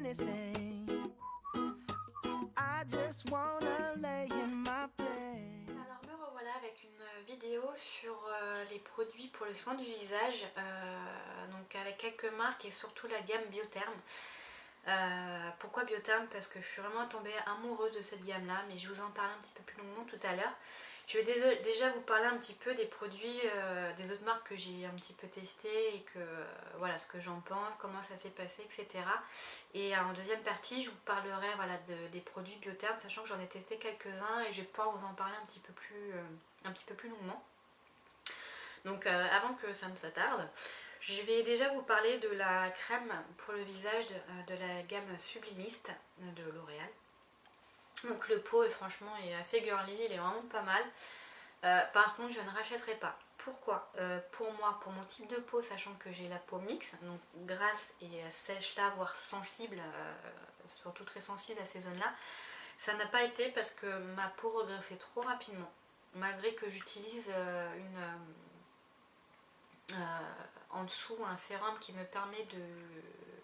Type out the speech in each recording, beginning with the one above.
anything. I just wanna lay in my bed. Alors me revoilà avec une vidéo sur les produits pour le soin du visage, donc avec quelques marques et surtout la gamme Biotherm. Pourquoi Biotherm? Parce que je suis vraiment tombée amoureuse de cette gamme là, mais je vous en parle un petit peu plus longuement tout à l'heure. Je vais déjà vous parler un petit peu des produits des autres marques que j'ai un petit peu testé et que voilà ce que j'en pense, comment ça s'est passé, etc. Et en deuxième partie je vous parlerai voilà, des produits Biotherm, sachant que j'en ai testé quelques-uns et je vais pouvoir vous en parler un petit peu plus longuement. Donc avant que ça ne s'attarde, je vais déjà vous parler de la crème pour le visage de la gamme Sublimist de L'Oréal. Donc le pot franchement est assez girly, il est vraiment pas mal. Par contre je ne rachèterai pas. Pourquoi? Pour moi, pour mon type de peau, sachant que j'ai la peau mixte, donc grasse et sèche là, voire sensible, surtout très sensible à ces zones-là, ça n'a pas été parce que ma peau regressait trop rapidement. Malgré que j'utilise en dessous un sérum qui me permet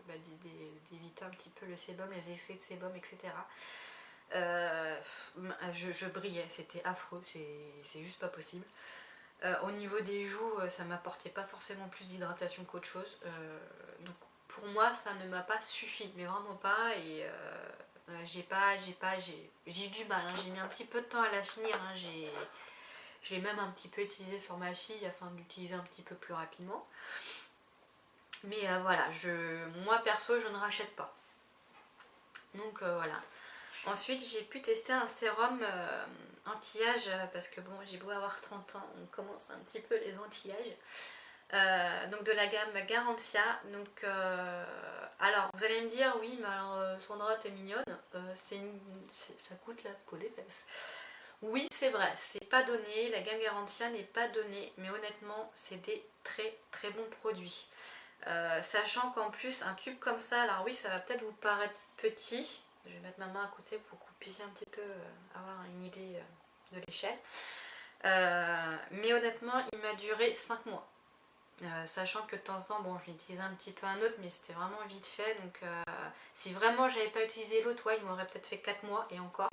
d'éviter un petit peu le sébum, les effets de sébum, etc. Je brillais, c'était affreux, c'est juste pas possible. Au niveau des joues, ça m'apportait pas forcément plus d'hydratation qu'autre chose. Donc pour moi, ça ne m'a pas suffi, mais vraiment pas. Et j'ai eu du mal, hein, j'ai mis un petit peu de temps à la finir. Hein, je l'ai même un petit peu utilisé sur ma fille afin de l'utiliser un petit peu plus rapidement. Mais voilà, moi perso, je ne rachète pas. Donc voilà. Ensuite, j'ai pu tester un sérum anti-âge parce que bon, j'ai beau avoir 30 ans, on commence un petit peu les anti-âge. Donc de la gamme Garantia. Donc, alors, vous allez me dire, oui, mais alors Sandra, t'es mignonne, ça coûte la peau des fesses. Oui, c'est vrai, c'est pas donné, la gamme Garantia n'est pas donnée, mais honnêtement, c'est des très très bons produits. Sachant qu'en plus, un tube comme ça, alors oui, ça va peut-être vous paraître petit. Je vais mettre ma main à côté pour que vous puissiez un petit peu avoir une idée de l'échelle. Mais honnêtement, il m'a duré 5 mois. Sachant que de temps en temps, bon, je l'ai utilisé un petit peu un autre, mais c'était vraiment vite fait. Donc, si vraiment j'avais pas utilisé l'autre, ouais, il m'aurait peut-être fait 4 mois et encore.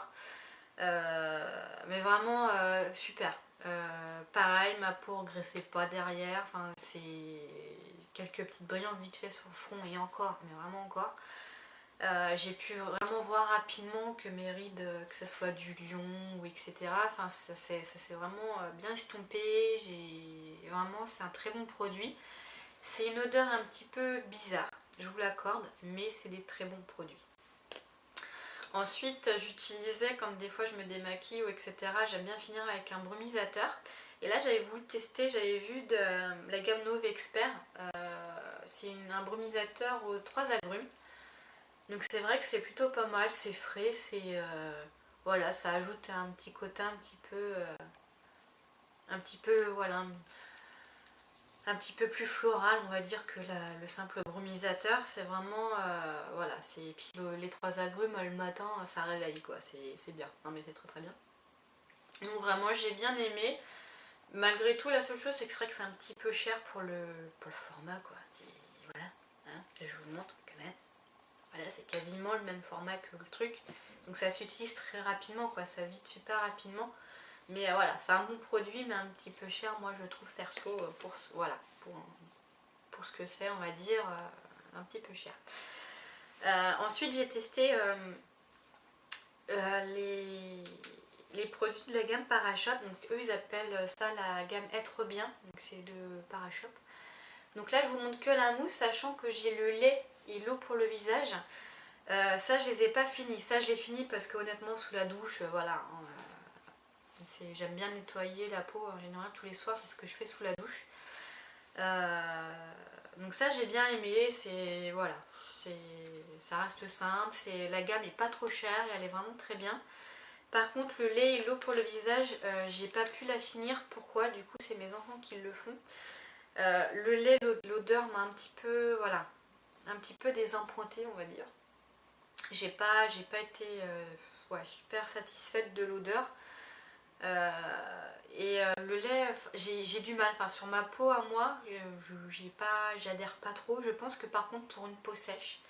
Mais vraiment super. Pareil, ma peau ne regressait pas derrière. Enfin, c'est quelques petites brillances vite fait sur le front et encore, mais vraiment encore. J'ai pu vraiment voir rapidement que mes rides, que ce soit du lion ou etc. Enfin, ça s'est vraiment bien estompé. Vraiment, c'est un très bon produit. C'est une odeur un petit peu bizarre, je vous l'accorde, mais c'est des très bons produits. Ensuite, j'utilisais, quand des fois je me démaquille ou etc., j'aime bien finir avec un brumisateur. Et là, j'avais voulu tester, j'avais vu de la gamme Nove Expert. C'est un brumisateur aux 3 agrumes. Donc c'est vrai que c'est plutôt pas mal, c'est frais, voilà, ça ajoute un petit côté un petit peu, voilà, un petit peu plus floral, on va dire, que le simple brumisateur. C'est vraiment, voilà, et puis les 3 agrumes le matin, ça réveille, quoi, c'est bien. Non mais c'est très très bien. Donc vraiment, j'ai bien aimé. Malgré tout, la seule chose, c'est que c'est un petit peu cher pour le format, quoi. Voilà, hein, je vous le montre quand même. Voilà, c'est quasiment le même format que le truc. Donc ça s'utilise très rapidement, quoi, ça vide super rapidement. Mais voilà, c'est un bon produit, mais un petit peu cher, moi je trouve perso, voilà, pour ce que c'est, on va dire, un petit peu cher. Ensuite, j'ai testé les produits de la gamme Parashop. Donc eux, ils appellent ça la gamme Être Bien, donc c'est de Parashop. Donc là, je vous montre que la mousse, sachant que j'ai le lait et l'eau pour le visage. Ça, je les ai pas finis. Ça, je l'ai fini parce que honnêtement, sous la douche, voilà. J'aime bien nettoyer la peau en général tous les soirs, c'est ce que je fais sous la douche. Donc ça, j'ai bien aimé. Voilà, ça reste simple. La gamme est pas trop chère et elle est vraiment très bien. Par contre, le lait et l'eau pour le visage, j'ai pas pu la finir. Pourquoi? Du coup, c'est mes enfants qui le font. Le lait, l'odeur m'a un petit peu, voilà, un petit peu désappointée, on va dire. J'ai pas été ouais, super satisfaite de l'odeur. Le lait, j'ai du mal, enfin sur ma peau à moi, j'adhère pas trop. Je pense que par contre pour une peau sèche,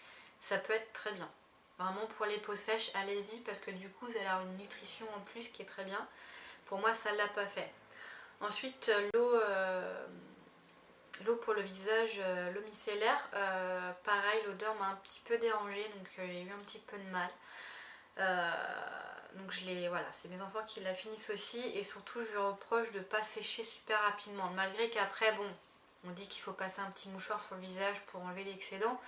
ça peut être très bien. Vraiment pour les peaux sèches, allez-y parce que du coup vous allez avoir une nutrition en plus qui est très bien. Pour moi ça ne l'a pas fait. Ensuite l'eau pour le visage, l'eau micellaire, pareil l'odeur m'a un petit peu dérangée donc j'ai eu un petit peu de mal. Donc voilà, c'est mes enfants qui la finissent aussi et surtout je lui reproche de ne pas sécher super rapidement malgré qu'après bon on dit qu'il faut passer un petit mouchoir sur le visage pour enlever l'excédent.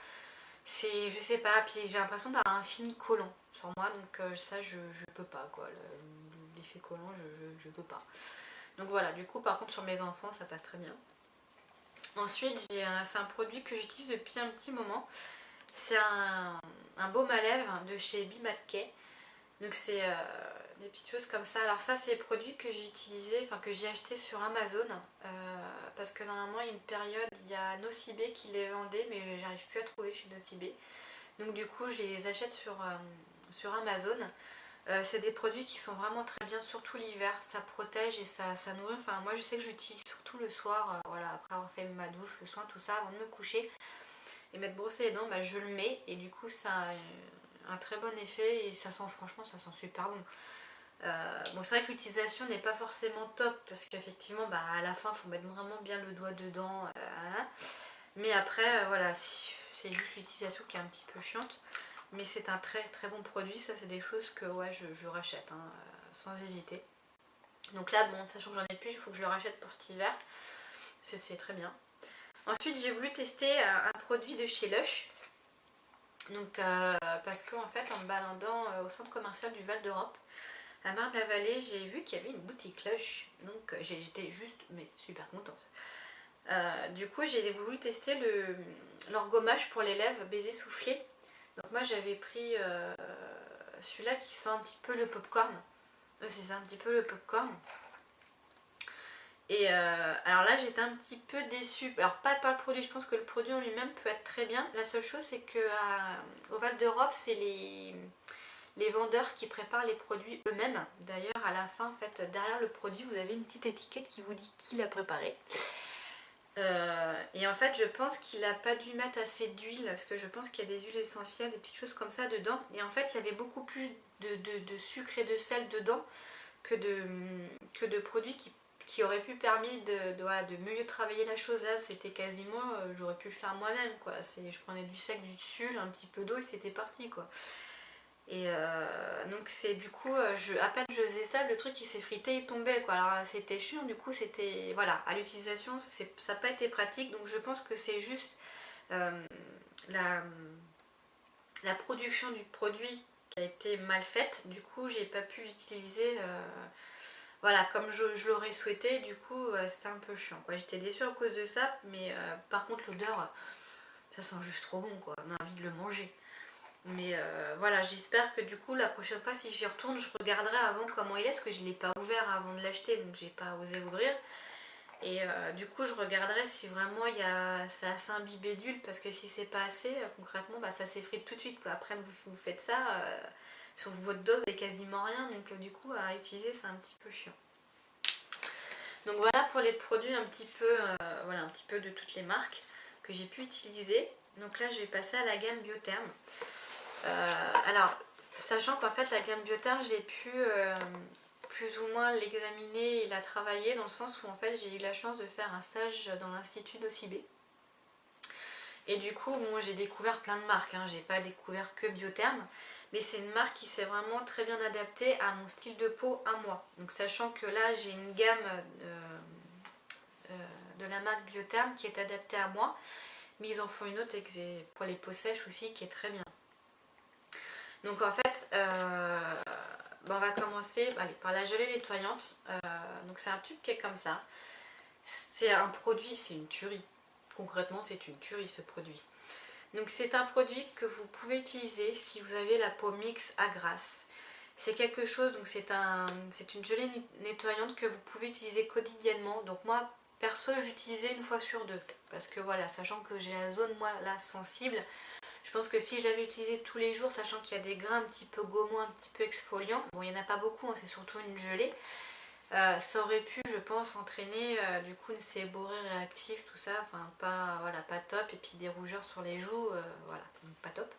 C'est, je sais pas, puis j'ai l'impression d'avoir un fini collant sur moi, donc ça je peux pas quoi, l'effet collant je peux pas. Donc voilà, du coup par contre sur mes enfants ça passe très bien. Ensuite c'est un produit que j'utilise depuis un petit moment, c'est un baume à lèvres de chez Be Kay. Donc c'est des petites choses comme ça. Alors ça c'est des produits que j'ai utilisés, enfin que j'ai acheté sur Amazon parce que normalement il y a une période, il y a Nocibé qui les vendait mais j'arrive plus à trouver chez Nocibé. Donc du coup je les achète sur Amazon. C'est des produits qui sont vraiment très bien, surtout l'hiver, ça protège et ça nourrit. Enfin moi je sais que j'utilise surtout le soir, voilà, après avoir fait ma douche, le soin, tout ça, avant de me coucher et m'être brossé les dents, bah, je le mets et du coup ça a un très bon effet et ça sent, franchement ça sent super bon. Bon c'est vrai que l'utilisation n'est pas forcément top parce qu'effectivement bah, à la fin il faut mettre vraiment bien le doigt dedans, mais après voilà, c'est juste l'utilisation qui est un petit peu chiante, mais c'est un très très bon produit. Ça c'est des choses que ouais, je rachète hein, sans hésiter. Donc là bon, sachant que j'en ai plus, il faut que je le rachète pour cet hiver parce que c'est très bien. Ensuite j'ai voulu tester un produit de chez Lush. Donc parce qu'en fait en me baladant au centre commercial du Val d'Europe à Marne-la-Vallée, j'ai vu qu'il y avait une boutique Lush, donc j'étais juste mais super contente. Du coup j'ai voulu tester leur gommage pour les lèvres baiser soufflé. Donc moi j'avais pris celui-là qui sent un petit peu le popcorn. C'est ça, un petit peu le popcorn. Et alors là j'étais un petit peu déçue, alors pas par le produit, je pense que le produit en lui-même peut être très bien. La seule chose c'est que au Val d'Europe c'est les vendeurs qui préparent les produits eux-mêmes. D'ailleurs à la fin en fait derrière le produit vous avez une petite étiquette qui vous dit qui l'a préparé. Et en fait je pense qu'il n'a pas dû mettre assez d'huile parce que je pense qu'il y a des huiles essentielles, des petites choses comme ça dedans. Et en fait il y avait beaucoup plus de sucre et de sel dedans que de produits qui aurait pu permis de mieux travailler la chose. Là c'était quasiment, j'aurais pu le faire moi-même quoi. Je prenais du sel, du sul, un petit peu d'eau et c'était parti quoi. Et donc c'est du coup, à peine je faisais ça, le truc il s'est frité, il tombait quoi. Alors c'était chiant, du coup c'était, voilà, à l'utilisation ça n'a pas été pratique. Donc je pense que c'est juste la production du produit qui a été mal faite. Du coup j'ai pas pu l'utiliser voilà, comme je l'aurais souhaité, du coup c'était un peu chiant quoi. J'étais déçue à cause de ça, mais par contre l'odeur, ça sent juste trop bon quoi, on a envie de le manger. Mais voilà, j'espère que du coup la prochaine fois si j'y retourne, je regarderai avant comment il est, parce que je ne l'ai pas ouvert avant de l'acheter, donc j'ai pas osé ouvrir. Et du coup je regarderai si vraiment c'est assez imbibé d'huile, parce que si c'est pas assez, concrètement bah, ça s'effrite tout de suite quoi. Après vous faites ça, sur votre dos vous n'avez quasiment rien, donc du coup à utiliser c'est un petit peu chiant. Donc voilà pour les produits un petit peu, voilà, un petit peu de toutes les marques que j'ai pu utiliser. Donc là je vais passer à la gamme Biotherm. Alors sachant qu'en fait la gamme Biotherm j'ai pu plus ou moins l'examiner et la travailler, dans le sens où en fait j'ai eu la chance de faire un stage dans l'institut d'Ocibé. Et du coup bon, j'ai découvert plein de marques, hein. J'ai pas découvert que Biotherm, mais c'est une marque qui s'est vraiment très bien adaptée à mon style de peau à moi. Donc sachant que là j'ai une gamme de la marque Biotherm qui est adaptée à moi, mais ils en font une autre pour les peaux sèches aussi qui est très bien. Donc en fait on va commencer par la gelée nettoyante. Donc c'est un tube qui est comme ça. C'est un produit, c'est une tuerie. Concrètement c'est une tuerie ce produit. Donc c'est un produit que vous pouvez utiliser si vous avez la peau mixte à grasse. C'est quelque chose, donc c'est une gelée nettoyante que vous pouvez utiliser quotidiennement. Donc moi perso j'utilisais une fois sur deux. Parce que voilà, sachant que j'ai la zone moi là sensible, je pense que si je l'avais utilisé tous les jours, sachant qu'il y a des grains un petit peu gommants, un petit peu exfoliants, bon il n'y en a pas beaucoup, hein, c'est surtout une gelée, Ça aurait pu, je pense, entraîner du coup une séborrhée réactive, tout ça, enfin pas, voilà, pas top, et puis des rougeurs sur les joues, voilà, donc pas top.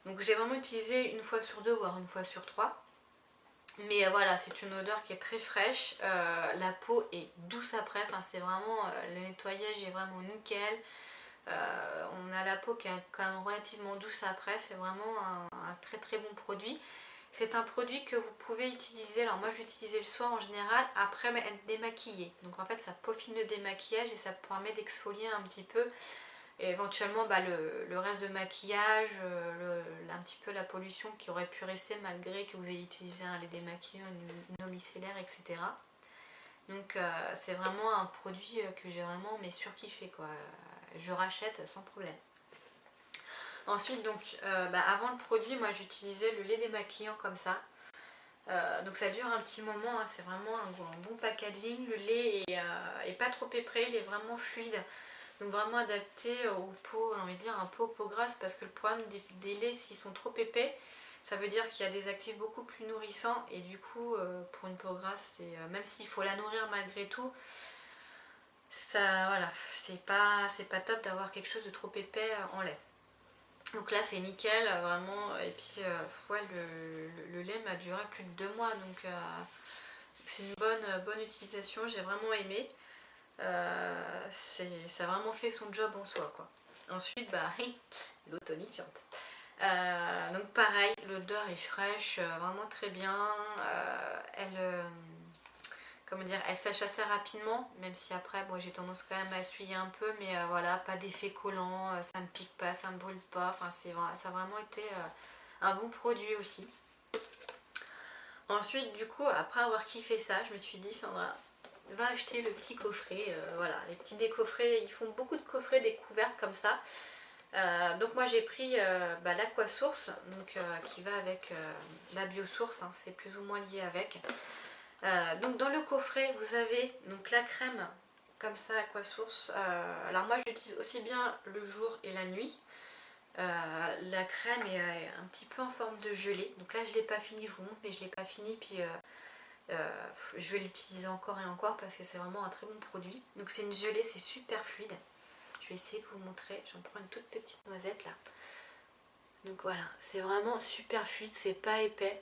Donc j'ai vraiment utilisé une fois sur deux, voire une fois sur trois. Mais voilà, c'est une odeur qui est très fraîche, la peau est douce après, enfin c'est vraiment, le nettoyage est vraiment nickel. On a la peau qui est quand même relativement douce après, c'est vraiment un très très bon produit. C'est un produit que vous pouvez utiliser, alors moi je l'utilisais le soir en général, après m'être démaquillée. Donc en fait ça peaufine le démaquillage et ça permet d'exfolier un petit peu. Et éventuellement le reste de maquillage, un petit peu la pollution qui aurait pu rester malgré que vous ayez utilisé un lait démaquillant, une eau micellaire, etc. Donc c'est vraiment un produit que j'ai vraiment mais surkiffé quoi. Je rachète sans problème. Ensuite donc avant le produit, moi j'utilisais le lait démaquillant comme ça. Donc ça dure un petit moment, hein, c'est vraiment un bon packaging. Le lait est pas trop épais, il est vraiment fluide. Donc vraiment adapté aux peaux, j'ai envie de dire un peu aux peaux grasses, parce que le problème des laits, s'ils sont trop épais, ça veut dire qu'il y a des actifs beaucoup plus nourrissants, et du coup pour une peau grasse, même s'il faut la nourrir malgré tout, ça voilà, c'est pas top d'avoir quelque chose de trop épais en lait. Donc là c'est nickel, vraiment, et puis ouais, le lait m'a duré plus de 2 mois, donc c'est une bonne utilisation, j'ai vraiment aimé. Ça a vraiment fait son job en soi quoi. Ensuite l'eau tonifiante. Donc pareil, l'odeur est fraîche, vraiment très bien. Comment dire, elle sèche assez rapidement, même si après moi j'ai tendance quand même à essuyer un peu, mais voilà, pas d'effet collant, ça me pique pas, ça me brûle pas, enfin ça a vraiment été un bon produit aussi. Ensuite du coup, après avoir kiffé ça, je me suis dit Sandra, va acheter le petit coffret, voilà, les petits décoffrets, ils font beaucoup de coffrets découvertes comme ça. Donc moi j'ai pris l'Aquasource, donc qui va avec la Biosource, hein, c'est plus ou moins lié avec. Donc dans le coffret vous avez donc la crème comme ça Aquasource. Alors moi j'utilise aussi bien le jour et la nuit. La crème est un petit peu en forme de gelée, donc là je l'ai pas fini, je vous montre, mais je l'ai pas fini, puis je vais l'utiliser encore et encore parce que c'est vraiment un très bon produit. Donc c'est une gelée, c'est super fluide. Je vais essayer de vous montrer, j'en prends une toute petite noisette là. Donc voilà, c'est vraiment super fluide, c'est pas épais.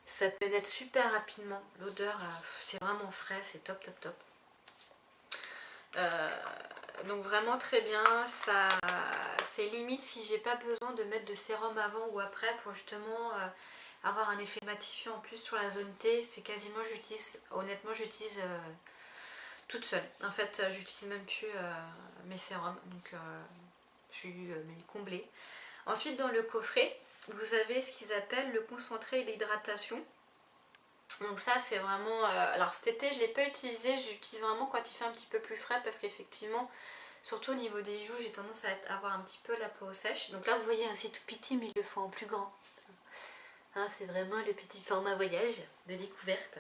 Ça pénètre super rapidement. L'odeur, c'est vraiment frais, c'est top top top. Donc vraiment très bien. Ça, c'est limite si j'ai pas besoin de mettre de sérum avant ou après pour justement avoir un effet matifiant en plus sur la zone T. C'est quasiment, honnêtement j'utilise toute seule. En fait j'utilise même plus mes sérums. Donc je suis comblée. Ensuite dans le coffret, vous avez ce qu'ils appellent le concentré d'hydratation. Donc ça c'est vraiment, alors cet été je ne l'ai pas utilisé, j'utilise vraiment quand il fait un petit peu plus frais parce qu'effectivement, surtout au niveau des joues, j'ai tendance à avoir un petit peu la peau sèche. Donc là vous voyez, c'est tout petit mais il le faut en plus grand. Hein, c'est vraiment le petit format voyage de découverte.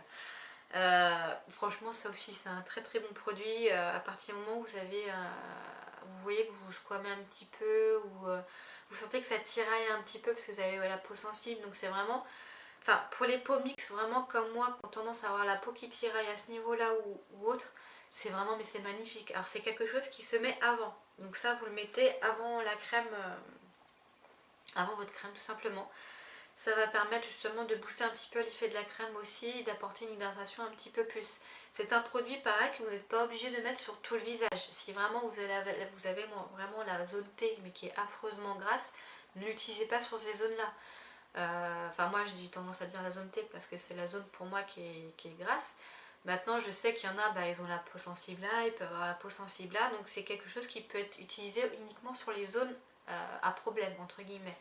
Franchement ça aussi c'est un très très bon produit. À partir du moment où vous voyez que vous squamez un petit peu ou vous sentez que ça tiraille un petit peu parce que vous avez la peau sensible, donc c'est vraiment... Enfin, pour les peaux mixtes, vraiment comme moi, qui ont tendance à avoir la peau qui tiraille à ce niveau-là ou autre, c'est vraiment, mais c'est magnifique. Alors c'est quelque chose qui se met avant. Donc ça, vous le mettez avant la crème, avant votre crème tout simplement. Ça va permettre justement de booster un petit peu l'effet de la crème aussi et d'apporter une hydratation un petit peu plus. C'est un produit pareil que vous n'êtes pas obligé de mettre sur tout le visage. Si vraiment vous avez vraiment la zone T mais qui est affreusement grasse, ne l'utilisez pas sur ces zones-là. Enfin moi j'ai tendance à dire la zone T parce que c'est la zone pour moi qui est grasse. Maintenant je sais qu'il y en a, ils ont la peau sensible là, ils peuvent avoir la peau sensible là, donc c'est quelque chose qui peut être utilisé uniquement sur les zones à problème entre guillemets.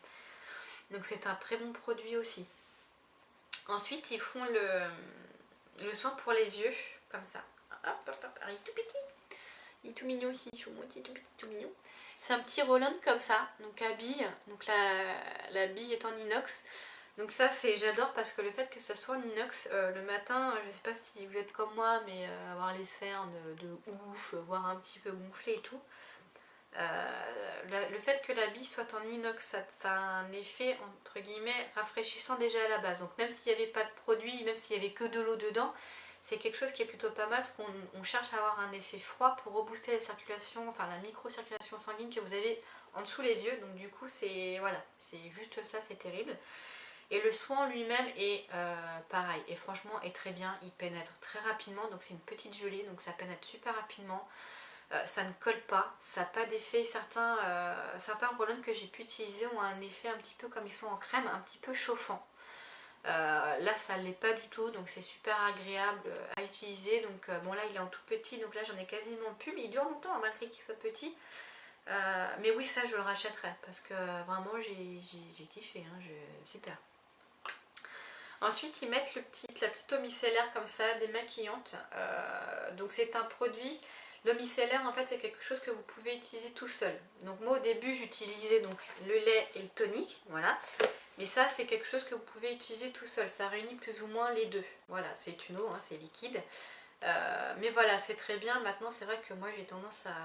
Donc c'est un très bon produit aussi. Ensuite ils font le soin pour les yeux, comme ça. Hop hop hop, alors, il est tout petit, il est tout mignon aussi, je vous montre, il est tout petit, tout mignon. C'est un petit roll-on comme ça, donc à bille, donc la bille est en inox. Donc ça j'adore parce que le fait que ça soit en inox, le matin, je sais pas si vous êtes comme moi, mais avoir les cernes de ouf, voire un petit peu gonflées et tout. Le fait que la bille soit en inox, ça a un effet entre guillemets rafraîchissant déjà à la base. Donc même s'il n'y avait pas de produit, même s'il n'y avait que de l'eau dedans, c'est quelque chose qui est plutôt pas mal parce qu'on cherche à avoir un effet froid pour rebooster la circulation, enfin la micro-circulation sanguine que vous avez en dessous les yeux. Donc du coup c'est voilà, c'est juste ça, c'est terrible. Et le soin lui-même est pareil, et franchement est très bien, il pénètre très rapidement, donc c'est une petite gelée, donc ça pénètre super rapidement. Ça ne colle pas, ça n'a pas d'effet. Certains roll-on que j'ai pu utiliser ont un effet un petit peu comme ils sont en crème, un petit peu chauffant. Là ça ne l'est pas du tout, donc c'est super agréable à utiliser. Donc bon, là il est en tout petit, donc là j'en ai quasiment plus, mais il dure longtemps hein, malgré qu'il soit petit. Mais oui, ça je le rachèterai parce que vraiment j'ai kiffé, hein, super. Ensuite ils mettent la petite eau micellaire comme ça, démaquillante. Donc c'est un produit. L'eau micellaire en fait c'est quelque chose que vous pouvez utiliser tout seul. Donc moi au début j'utilisais donc le lait et le tonique, voilà. Mais ça c'est quelque chose que vous pouvez utiliser tout seul, ça réunit plus ou moins les deux. Voilà, c'est une eau, hein, c'est liquide. Mais voilà, c'est très bien. Maintenant c'est vrai que moi j'ai tendance à...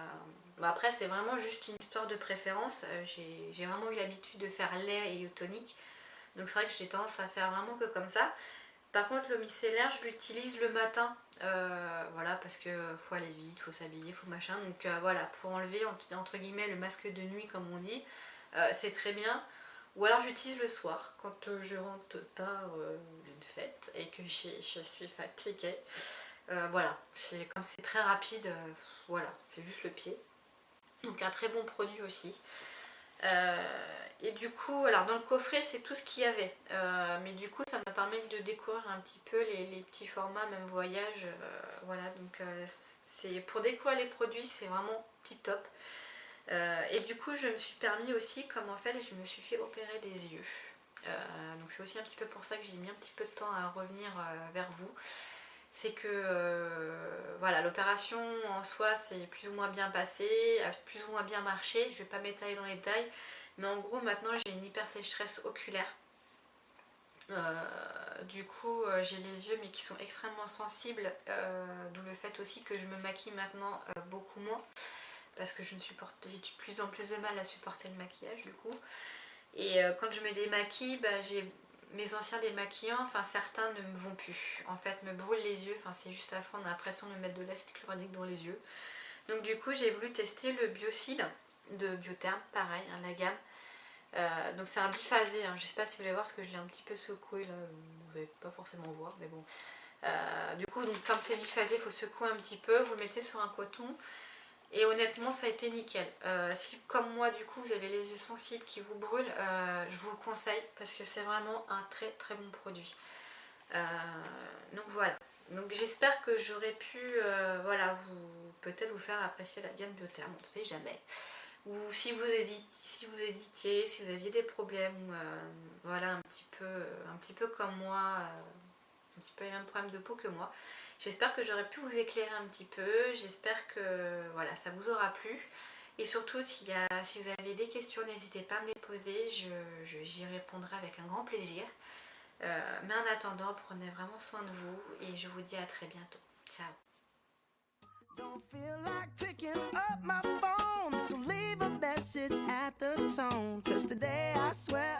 Bon, après c'est vraiment juste une histoire de préférence. J'ai vraiment eu l'habitude de faire lait et eau tonique. Donc c'est vrai que j'ai tendance à faire vraiment que comme ça. Par contre le micellaire je l'utilise le matin, voilà, parce que faut aller vite, faut s'habiller, faut machin, donc voilà, pour enlever entre guillemets le masque de nuit comme on dit, c'est très bien. Ou alors j'utilise le soir, quand je rentre tard d'une fête et que je suis fatiguée. Voilà, comme c'est très rapide, voilà, c'est juste le pied. Donc un très bon produit aussi. Et du coup, alors dans le coffret c'est tout ce qu'il y avait, mais du coup ça m'a permis de découvrir un petit peu les petits formats, même voyage, voilà, donc c'est pour découvrir les produits, c'est vraiment tip top. Et du coup je me suis permis aussi, comme en fait je me suis fait opérer des yeux, donc c'est aussi un petit peu pour ça que j'ai mis un petit peu de temps à revenir vers vous. C'est que voilà, l'opération en soi c'est plus ou moins bien passé, a plus ou moins bien marché, je vais pas m'étaler dans les détails, mais en gros maintenant j'ai une hyper sécheresse oculaire. Du coup j'ai les yeux mais qui sont extrêmement sensibles, d'où le fait aussi que je me maquille maintenant beaucoup moins, parce que j'ai de plus en plus de mal à supporter le maquillage du coup. Et quand je me démaquille, bah, j'ai mes anciens démaquillants, enfin certains ne me vont plus, en fait me brûlent les yeux, enfin c'est juste affreux, on a l'impression de me mettre de l'acide chlorhydrique dans les yeux. Donc du coup j'ai voulu tester le Biosil de Biotherm, pareil, hein, la gamme. Donc c'est un biphasé, hein. Je sais pas si vous allez voir parce que je l'ai un petit peu secoué là, vous n'allez pas forcément voir, mais bon. Du coup donc, comme c'est biphasé, il faut secouer un petit peu, vous le mettez sur un coton. Et honnêtement ça a été nickel. Si comme moi du coup vous avez les yeux sensibles qui vous brûlent, je vous le conseille parce que c'est vraiment un très très bon produit. Donc voilà. Donc j'espère que j'aurais pu voilà, peut-être vous faire apprécier la gamme Biotherm, on ne sait jamais. Ou si vous hésitiez, si vous aviez des problèmes, voilà, un petit peu comme moi, un petit peu les mêmes problèmes de peau que moi. J'espère que j'aurais pu vous éclairer un petit peu, j'espère que voilà, ça vous aura plu. Et surtout, si vous avez des questions, n'hésitez pas à me les poser, j'y répondrai avec un grand plaisir. Mais en attendant, prenez vraiment soin de vous et je vous dis à très bientôt. Ciao. Don't feel like picking up my phone, so leave a message at the tone. 'Cause today I swear